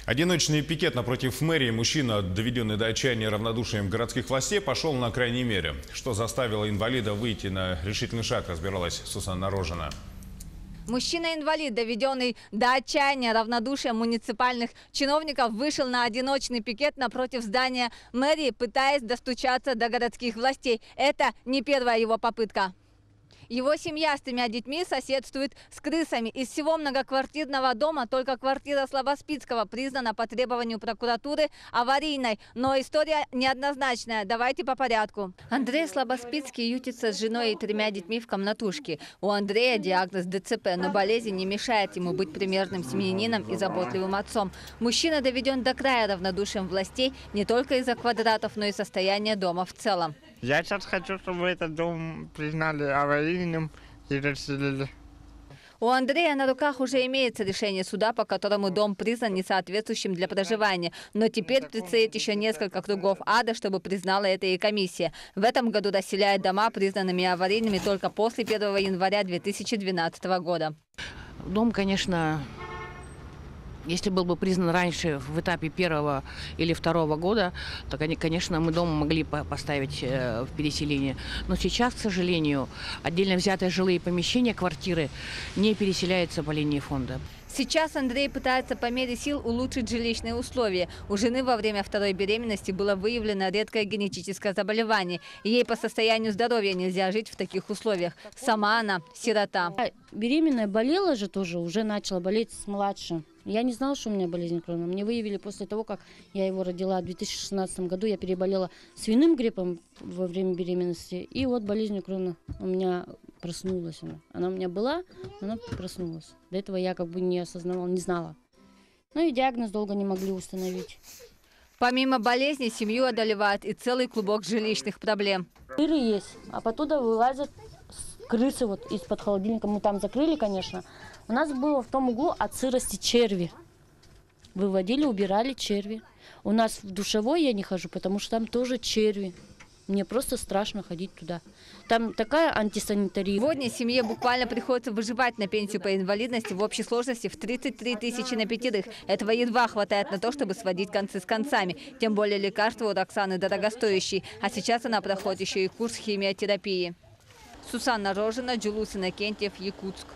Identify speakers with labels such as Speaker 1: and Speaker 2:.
Speaker 1: Одиночный пикет напротив мэрии мужчина, доведенный до отчаяния равнодушием городских властей, пошел на крайней мере. Что заставило инвалида выйти на решительный шаг, разбиралась Сусанна Рожина.
Speaker 2: Мужчина-инвалид, доведенный до отчаяния равнодушием муниципальных чиновников, вышел на одиночный пикет напротив здания мэрии, пытаясь достучаться до городских властей. Это не первая его попытка. Его семья с 3 детьми соседствует с крысами. Из всего многоквартирного дома только квартира Слабоспицкого признана по требованию прокуратуры аварийной. Но история неоднозначная. Давайте по порядку. Андрей Слабоспицкий ютится с женой и 3 детьми в комнатушке. У Андрея диагноз ДЦП, но болезнь не мешает ему быть примерным семьянином и заботливым отцом. Мужчина доведен до края равнодушием властей не только из-за квадратов, но и состояния дома в целом.
Speaker 3: Я сейчас хочу, чтобы этот дом признали аварийным и расселили.
Speaker 2: У Андрея на руках уже имеется решение суда, по которому дом признан несоответствующим для проживания. Но теперь предстоит еще несколько кругов ада, чтобы признала это и комиссия. В этом году расселяют дома, признанными аварийными, только после 1 января 2012 года.
Speaker 4: Дом, конечно, если был бы признан раньше, в этапе 1 или 2 года, то, конечно, мы дом могли поставить в переселение. Но сейчас, к сожалению, отдельно взятые жилые помещения, квартиры не переселяются по линии фонда.
Speaker 2: Сейчас Андрей пытается по мере сил улучшить жилищные условия. У жены во время 2-й беременности было выявлено редкое генетическое заболевание. Ей по состоянию здоровья нельзя жить в таких условиях. Сама она сирота.
Speaker 5: Беременная болела же тоже, уже начала болеть с младшим. Я не знала, что у меня болезнь Крона. Мне выявили после того, как я его родила в 2016 году. Я переболела свиным гриппом во время беременности. И вот болезнь Крона у меня проснулась. Она у меня была, она проснулась. До этого я как бы не осознавала, не знала. Ну и диагноз долго не могли установить.
Speaker 2: Помимо болезни, семью одолевает и целый клубок жилищных проблем.
Speaker 5: Дыры есть, а оттуда вылазят крысы вот из-под холодильника. Мы там закрыли, конечно. У нас было в том углу от сырости черви. Выводили, убирали черви. У нас в душевой я не хожу, потому что там тоже черви. Мне просто страшно ходить туда. Там такая антисанитария.
Speaker 2: Сегодня семье буквально приходится выживать на пенсию по инвалидности в общей сложности в 33 тысячи на 5. Этого едва хватает на то, чтобы сводить концы с концами. Тем более лекарства у Роксаны дорогостоящие. А сейчас она проходит еще и курс химиотерапии. Сусанна Рожина, Джулус Иннокентьев, Якутск.